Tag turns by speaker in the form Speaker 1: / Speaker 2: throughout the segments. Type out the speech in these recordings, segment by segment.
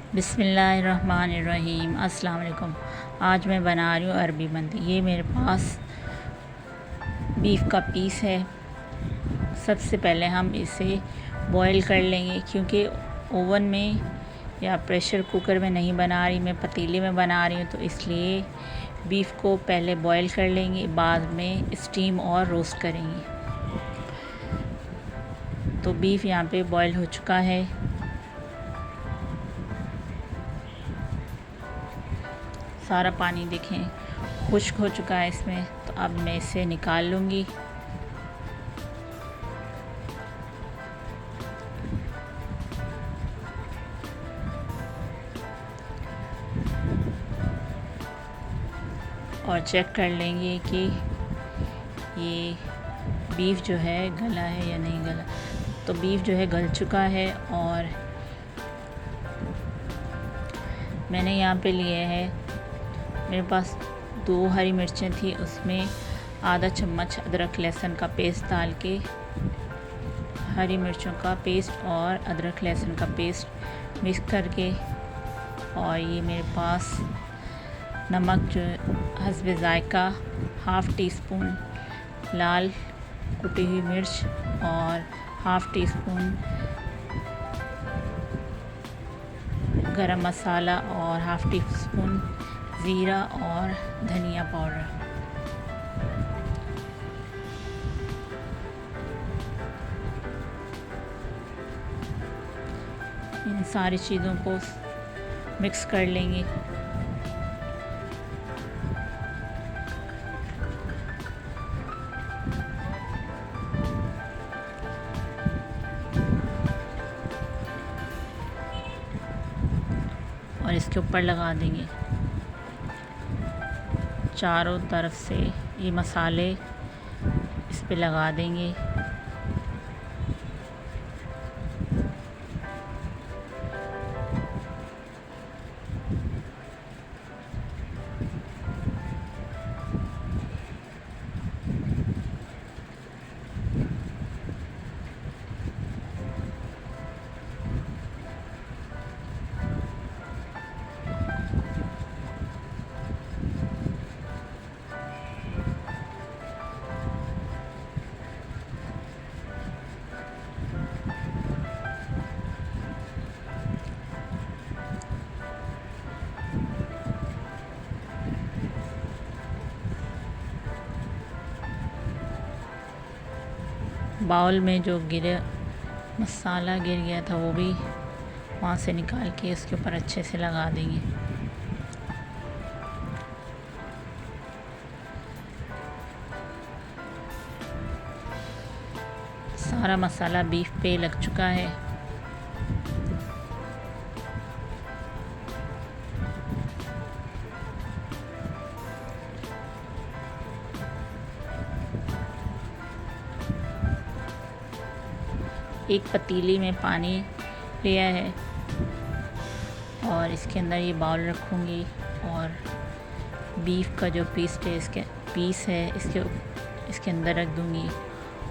Speaker 1: बिस्मिल्लाहिर्रहमानिर्रहीम। अस्सलाम वालेकुम। आज मैं बना रही हूँ अरबी मंदी। ये मेरे पास बीफ का पीस है। सबसे पहले हम इसे बॉईल कर लेंगे, क्योंकि ओवन में या प्रेशर कुकर में नहीं बना रही, मैं पतीले में बना रही हूँ, तो इसलिए बीफ को पहले बॉईल कर लेंगे, बाद में स्टीम और रोस्ट करेंगे। तो बीफ यहाँ पे बॉईल हो चुका है। सारा पानी देखें खुश्क हो चुका है इसमें। तो अब मैं इसे निकाल लूँगी। और चेक कर लेंगे कि ये बीफ जो है गला है या नहीं गला। तो बीफ जो है गल चुका है। और मैंने यहाँ पे लिए है, मेरे पास 2 हरी मिर्चें थी, उसमें आधा चम्मच अदरक लहसुन का पेस्ट डाल के, हरी मिर्चों का पेस्ट और अदरक लहसुन का पेस्ट मिक्स करके, और ये मेरे पास नमक जो हस्बे ज़ायका, हाफ़ टी स्पून लाल कुटी हुई मिर्च और हाफ़ टी स्पून गरम मसाला और हाफ़ टी स्पून ज़ीरा और धनिया पाउडर। इन सारी चीज़ों को मिक्स कर लेंगे। और इसके ऊपर लगा देंगे चारों तरफ से, ये मसाले इस पे लगा देंगे। बाउल में जो मसाला गिर गया था वो भी वहाँ से निकाल के इसके ऊपर अच्छे से लगा देंगे। सारा मसाला बीफ पे लग चुका है। एक पतीली में पानी लिया है और इसके अंदर ये बाउल रखूँगी और बीफ का जो पीस है इसके अंदर रख दूँगी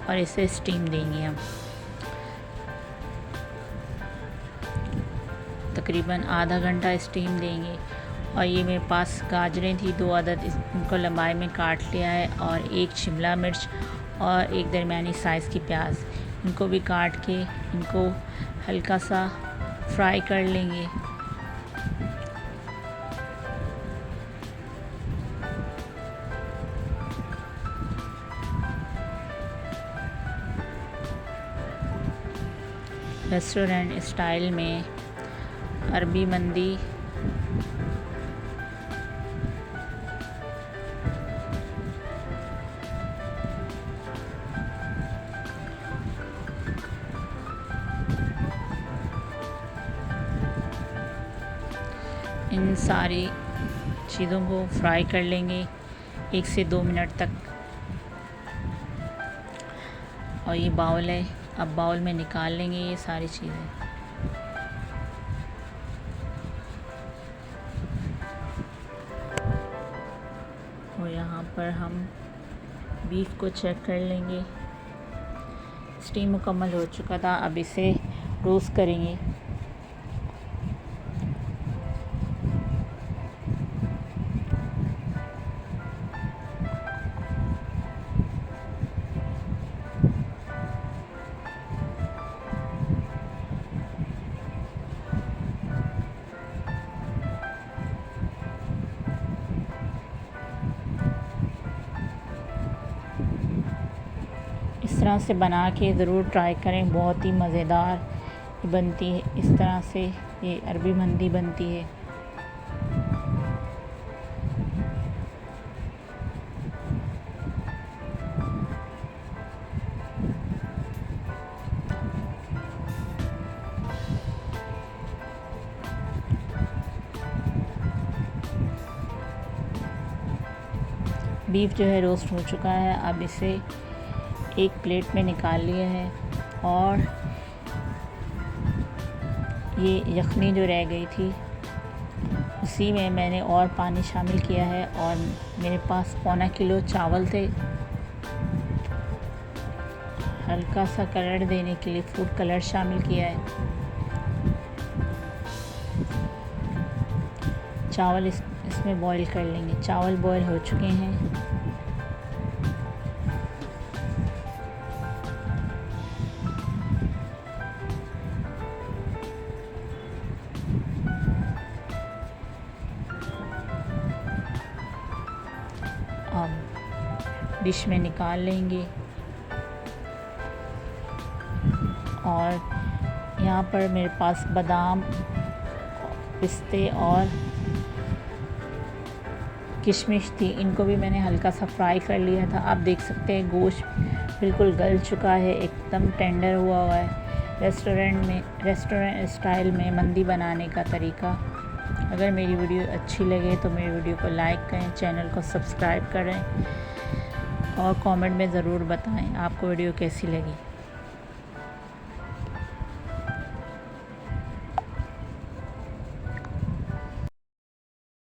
Speaker 1: और इसे स्टीम देंगे हम। तकरीबन आधा घंटा स्टीम देंगे। और ये मेरे पास गाजरें थी 2 अदद, इनको लंबाई में काट लिया है, और 1 शिमला मिर्च और 1 दरमियानी साइज़ की प्याज, इनको भी काट के इनको हल्का सा फ्राई कर लेंगे। रेस्टोरेंट स्टाइल में अरबी मंदी इन सारी चीज़ों को फ्राई कर लेंगे 1 से 2 मिनट तक। और ये बाउल है, अब बाउल में निकाल लेंगे ये सारी चीज़ें। और यहाँ पर हम बीफ को चेक कर लेंगे, स्टीम मुकम्मल हो चुका था। अब इसे रोस्ट करेंगे। तरह से बना के ज़रूर ट्राई करें, बहुत ही मज़ेदार बनती है। इस तरह से ये अरबी मंदी बनती है। बीफ जो है रोस्ट हो चुका है। अब इसे एक प्लेट में निकाल लिया है और ये यखनी जो रह गई थी उसी में मैंने और पानी शामिल किया है और मेरे पास पौना किलो चावल थे। हल्का सा कलर देने के लिए फूड कलर शामिल किया है। चावल इसमें बॉईल कर लेंगे। चावल बॉईल हो चुके हैं। अब डिश में निकाल लेंगे और यहाँ पर मेरे पास बादाम, पिस्ते और किशमिश थी, इनको भी मैंने हल्का सा फ्राई कर लिया था। आप देख सकते हैं गोश्त बिल्कुल गल चुका है, एकदम टेंडर हुआ है। रेस्टोरेंट स्टाइल में मंदी बनाने का तरीका। अगर मेरी वीडियो अच्छी लगे तो मेरी वीडियो को लाइक करें, चैनल को सब्सक्राइब करें और कमेंट में ज़रूर बताएं आपको वीडियो कैसी लगी।